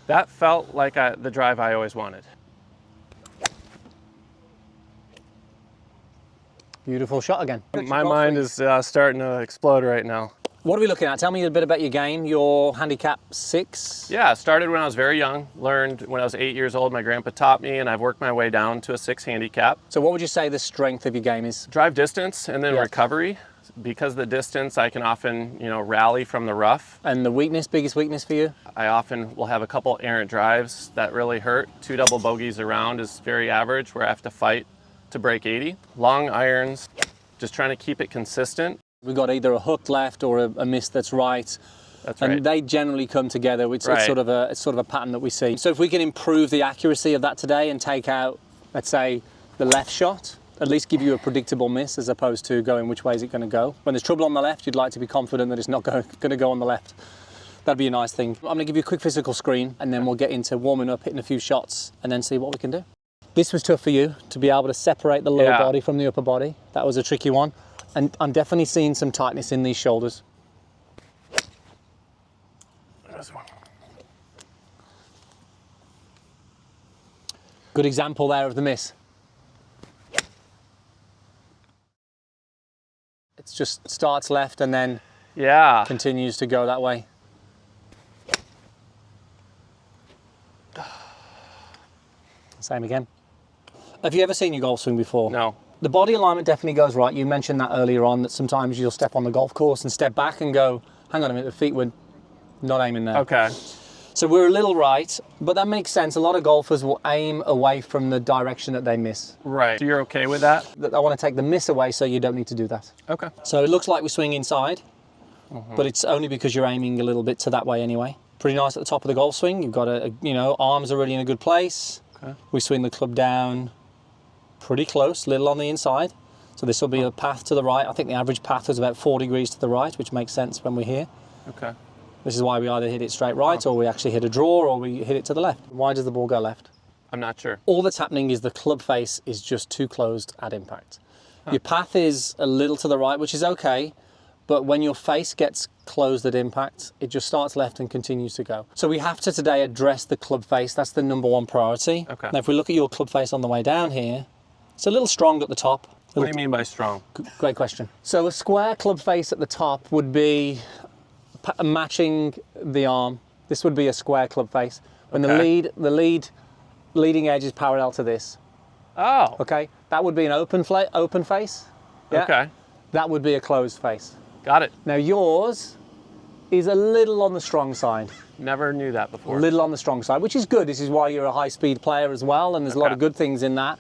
That felt like the drive I always wanted. Beautiful shot again. My mind is starting to explode right now. What are we looking at? Tell me a bit about your game. Your handicap 6? Yeah, started when I was very young. Learned when I was 8 years old. My grandpa taught me, and I've worked my way down to a 6 handicap. So what would you say the strength of your game is? Drive distance and then recovery. Because of the distance, I can often, rally from the rough. And the weakness, biggest weakness for you? I often will have a couple errant drives that really hurt. 2 double bogeys around is very average, where I have to fight to break 80. Long irons, just trying to keep it consistent. We've got either a hook left or a miss that's right. That's right. And they generally come together. It's sort of a pattern that we see. So if we can improve the accuracy of that today and take out, let's say, the left shot, at least give you a predictable miss as opposed to going which way is it going to go. When there's trouble on the left, you'd like to be confident that it's not going to go on the left. That'd be a nice thing. I'm going to give you a quick physical screen, and then we'll get into warming up, hitting a few shots, and then see what we can do. This was tough for you, to be able to separate the lower body from the upper body. That was a tricky one. And I'm definitely seeing some tightness in these shoulders. There's one. Good example there of the miss. It just starts left and then continues to go that way. Same again. Have you ever seen your golf swing before? No. The body alignment definitely goes right. You mentioned that earlier on, that sometimes you'll step on the golf course and step back and go, hang on a minute, the feet were not aiming there. Okay. So we're a little right, but that makes sense. A lot of golfers will aim away from the direction that they miss. Right. So you're okay with that? I want to take the miss away so you don't need to do that. Okay. So it looks like we swing inside, but it's only because you're aiming a little bit to that way anyway. Pretty nice at the top of the golf swing. You've got arms are really in a good place. Okay. We swing the club down pretty close, little on the inside. So this will be a path to the right. I think the average path is about 4 degrees to the right, which makes sense when we're here. Okay. This is why we either hit it straight right or we actually hit a draw or we hit it to the left. Why does the ball go left? I'm not sure. All that's happening is the club face is just too closed at impact. Your path is a little to the right, which is okay, but when your face gets closed at impact, it just starts left and continues to go. So we have to today address the club face. That's the #1 priority. Okay. Now if we look at your club face on the way down here, it's a little strong at the top. What do you mean by strong? Great question. So a square club face at the top would be matching the arm. This would be a square club face. When the leading edge is parallel to this. Oh. Okay, that would be an open face. Yeah? Okay. That would be a closed face. Got it. Now yours is a little on the strong side. Never knew that before. A little on the strong side, which is good. This is why you're a high-speed player as well, and there's a lot of good things in that.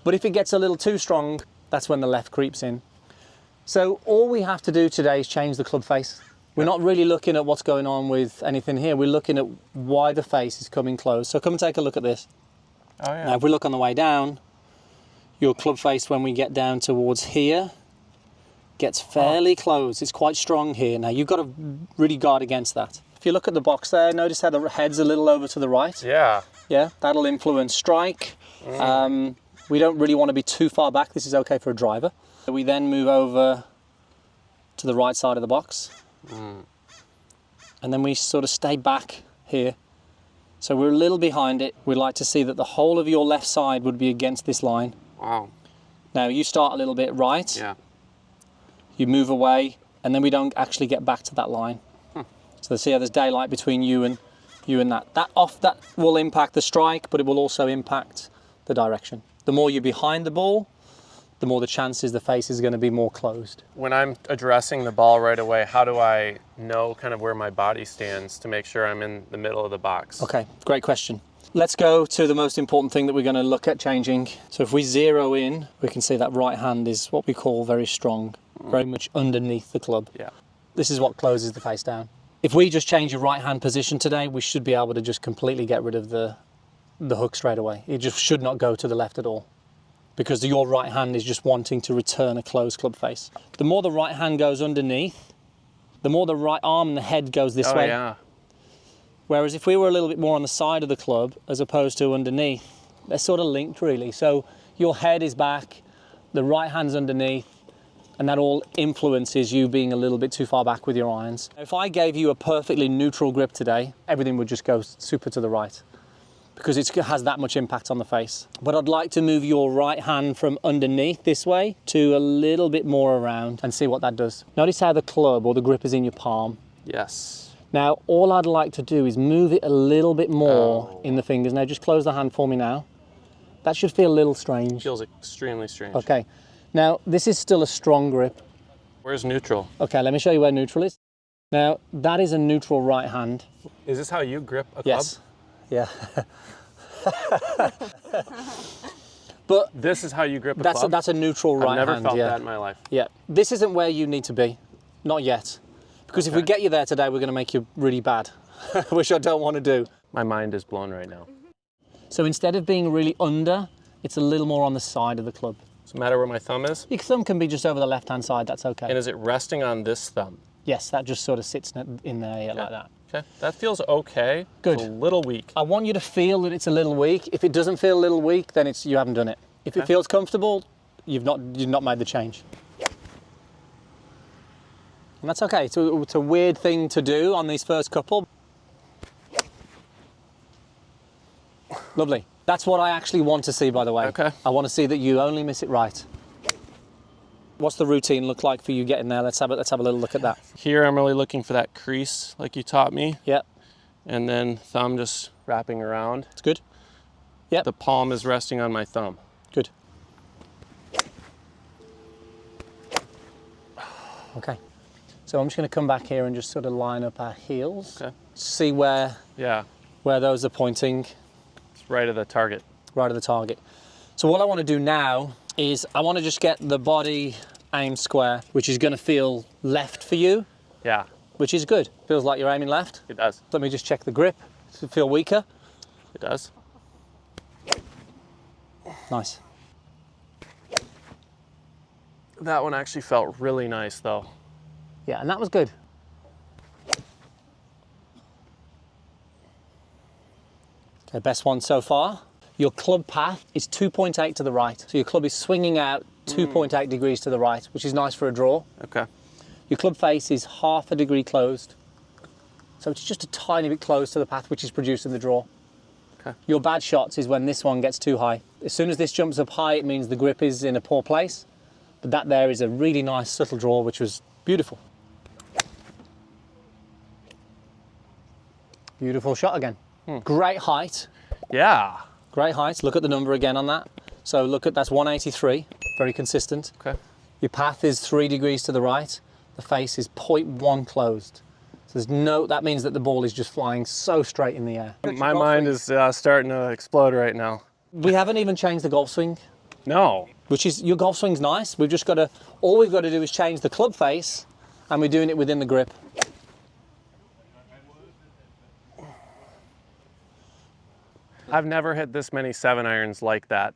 But if it gets a little too strong, that's when the left creeps in. So all we have to do today is change the club face. We're not really looking at what's going on with anything here. We're looking at why the face is coming close. So come and take a look at this. Oh yeah. Now if we look on the way down, your club face when we get down towards here gets fairly close. It's quite strong here. Now you've got to really guard against that. If you look at the box there, notice how the head's a little over to the right. Yeah. Yeah, that'll influence strike. We don't really want to be too far back. This is okay for a driver. We then move over to the right side of the box. And then we sort of stay back here. So we're a little behind it. We'd like to see that the whole of your left side would be against this line. Wow. Now you start a little bit right. Yeah. You move away, and then we don't actually get back to that line. So see how there's daylight between you and that. That will impact the strike, but it will also impact the direction. The more you're behind the ball, the more the chances the face is going to be more closed. When I'm addressing the ball right away, how do I know kind of where my body stands to make sure I'm in the middle of the box? Okay, great question. Let's go to the most important thing that we're going to look at changing. So if we zero in, we can see that right hand is what we call very strong, very much underneath the club. Yeah. This is what closes the face down. If we just change your right hand position today, we should be able to just completely get rid of the hook straight away. It just should not go to the left at all, because your right hand is just wanting to return a closed club face. The more the right hand goes underneath, the more the right arm and the head goes this way. Yeah. Whereas if we were a little bit more on the side of the club as opposed to underneath, they're sort of linked really. So your head is back, the right hand's underneath, And that all influences you being a little bit too far back with your irons. If I gave you a perfectly neutral grip today, everything would just go super to the right because it has that much impact on the face. But I'd like to move your right hand from underneath this way to a little bit more around and see what that does. Notice how the club or the grip is in your palm. Yes. Now, all I'd like to do is move it a little bit more in the fingers. Now, just close the hand for me now. That should feel a little strange. Feels extremely strange. Okay. Now, this is still a strong grip. Where's neutral? Okay, let me show you where neutral is. Now, that is a neutral right hand. Is this how you grip a club? Yes. Yeah. But this is how you grip a club? That's a neutral right hand. I've never felt that in my life. Yeah. This isn't where you need to be. Not yet. Because if we get you there today, we're going to make you really bad, which I don't want to do. My mind is blown right now. So instead of being really under, it's a little more on the side of the club. Does it matter where my thumb is? Your thumb can be just over the left-hand side, that's okay. And is it resting on this thumb? Yes, that just sort of sits in there like that. Okay, that feels okay. Good. It's a little weak. I want you to feel that it's a little weak. If it doesn't feel a little weak, then you haven't done it. If it feels comfortable, you've not made the change. And that's okay. It's a weird thing to do on these first couple. Lovely. That's what I actually want to see, by the way. Okay. I want to see that you only miss it right. What's the routine look like for you getting there? Let's have a little look at that. Here I'm really looking for that crease like you taught me. Yep. And then thumb just wrapping around. It's good. Yep. The palm is resting on my thumb. Good. Okay. So I'm just going to come back here and just sort of line up our heels. Okay. See where those are pointing. It's right at the target. Right at the target. So what I want to do now is I want to just get the body aimed square, which is going to feel left for you. Yeah. Which is good. Feels like you're aiming left. It does. Let me just check the grip. Does it feel weaker? It does. Nice. That one actually felt really nice though. Yeah, and that was good. Okay, best one so far. Your club path is 2.8 to the right. So your club is swinging out 2.8 degrees to the right, which is nice for a draw. Okay. Your club face is half a degree closed. So it's just a tiny bit close to the path, which is producing the draw. Okay. Your bad shots is when this one gets too high. As soon as this jumps up high, it means the grip is in a poor place. But that there is a really nice subtle draw, which was beautiful. Beautiful shot again. Great height. Yeah. Great height. Look at the number again on that. So look at, that's 183, very consistent. Okay. Your path is 3 degrees to the right. The face is 0.1 closed. So that means that the ball is just flying so straight in the air. My mind is starting to explode right now. We haven't even changed the golf swing. No. Which is, your golf swing's nice. All we've got to do is change the club face, and we're doing it within the grip. I've never hit this many 7-irons like that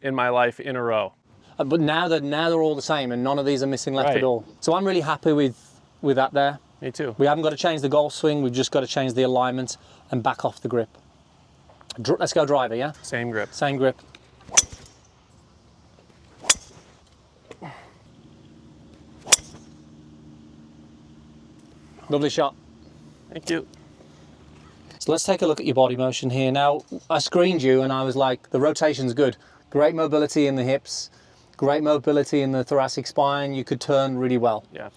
in my life in a row. But now they're all the same, and none of these are missing left at all. So I'm really happy with that there. Me too. We haven't got to change the golf swing. We've just got to change the alignment and back off the grip. Let's go driver, yeah? Same grip. Same grip. Lovely shot. Thank you. So let's take a look at your body motion here. Now, I screened you and I was like, the rotation's good. Great mobility in the hips, great mobility in the thoracic spine. You could turn really well. Yeah.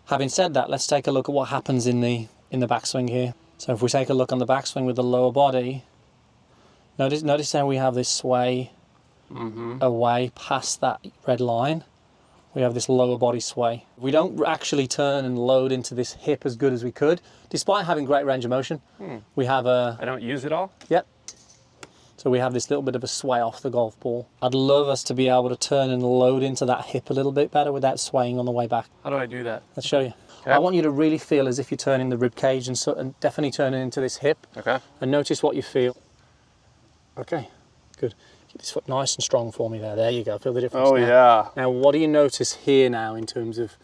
Having said that, let's take a look at what happens in the backswing here. So if we take a look on the backswing with the lower body, notice how we have this sway away past that red line. We have this lower body sway. We don't actually turn and load into this hip as good as we could, despite having great range of motion. We have I don't use it all? Yep. So we have this little bit of a sway off the golf ball. I'd love us to be able to turn and load into that hip a little bit better without swaying on the way back. How do I do that? Let's show you. Okay. I want you to really feel as if you're turning the rib cage and definitely turning into this hip. Okay. And notice what you feel. Okay, good. Keep this foot nice and strong for me there. There you go. Feel the difference. Oh, now. yeah. Now, what do you notice here now in terms of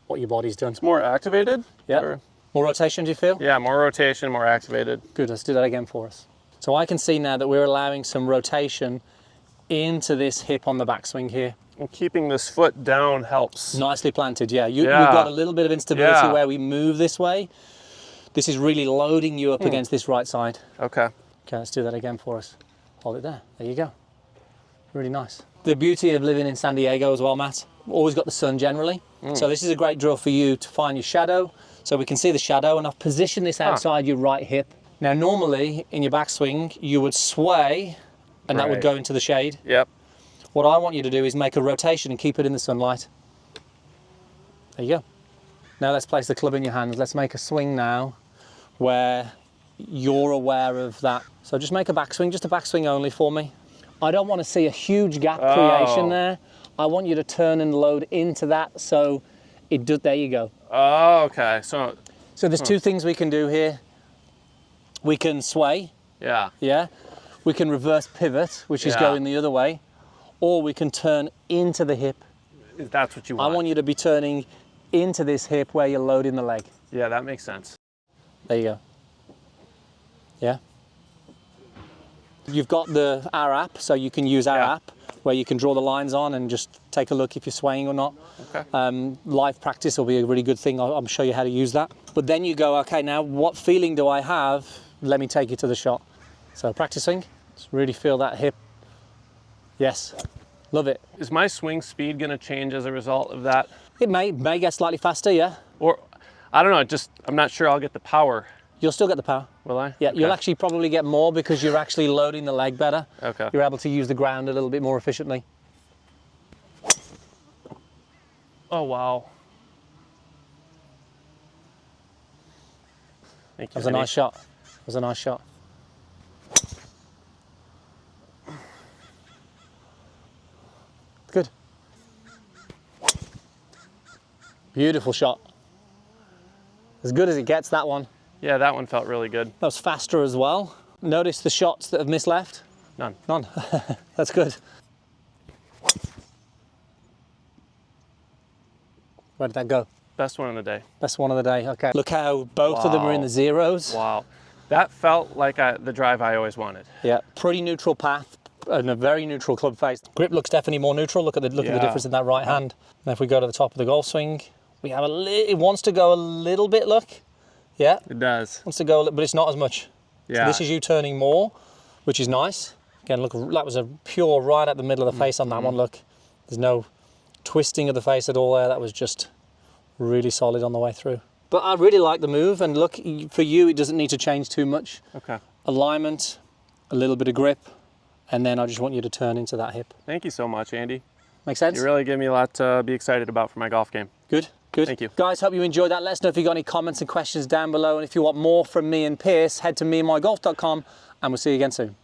what your body's done? It's more activated? Yeah. Or... More rotation, do you feel? Yeah, more rotation, more activated. Good. Let's do that again for us. So I can see now that we're allowing some rotation into this hip on the backswing here. And keeping this foot down helps. Nicely planted, yeah. You've got a little bit of instability where we move this way. This is really loading you up against this right side. Okay. Okay, let's do that again for us. Hold it there. There you go. Really nice. The beauty of living in San Diego as well, Matt, always got the sun generally. So this is a great drill for you to find your shadow. So we can see the shadow, and I've positioned this outside your right hip. Now, normally in your backswing, you would sway and that would go into the shade. Yep. What I want you to do is make a rotation and keep it in the sunlight. There you go. Now let's place the club in your hands. Let's make a swing now where you're aware of that. So just make a backswing, just a backswing only for me. I don't want to see a huge gap creation there. I want you to turn and load into that so it does, there you go. Oh, okay. So there's two things we can do here. We can sway. Yeah. Yeah. We can reverse pivot, which is going the other way. Or we can turn into the hip. That's what you want. I want you to be turning into this hip where you're loading the leg. Yeah, that makes sense. There you go. Yeah. You've got our app, so you can use our app where you can draw the lines on and just take a look if you're swaying or not. Okay. Live practice will be a really good thing. I'll show you how to use that. But then you go, okay, now what feeling do I have? Let me take you to the shot. So practicing, just really feel that hip. Yes, love it. Is my swing speed going to change as a result of that? It may get slightly faster, yeah. Or, I don't know, I'm not sure I'll get the power. You'll still get the power. Will I? Yeah, okay. You'll actually probably get more because you're actually loading the leg better. Okay. You're able to use the ground a little bit more efficiently. Oh, wow. Thank you. That was a nice shot. That was a nice shot. Good. Beautiful shot. As good as it gets, that one. Yeah, that one felt really good. That was faster as well. Notice the shots that have missed left? None. None. That's good. Where did that go? Best one of the day. Best one of the day, okay. Look how both of them are in the zeros. Wow. That felt like the drive I always wanted. Yeah, pretty neutral path and a very neutral club face. Grip looks definitely more neutral. Look at the difference in that right hand. Now if we go to the top of the golf swing, we have it wants to go a little bit, look. Yeah. It does. Wants to go, but it's not as much. Yeah. So this is you turning more, which is nice. Again, look, that was a pure right at the middle of the face on that one, look. There's no twisting of the face at all there. That was just really solid on the way through. But I really like the move, and look, for you, it doesn't need to change too much. Okay. Alignment, a little bit of grip, and then I just want you to turn into that hip. Thank you so much, Andy. Make sense? You really give me a lot to be excited about for my golf game. Good, good. Thank you. Guys, hope you enjoyed that. Let us know if you've got any comments and questions down below, and if you want more from me and Pierce, head to meandmygolf.com, and we'll see you again soon.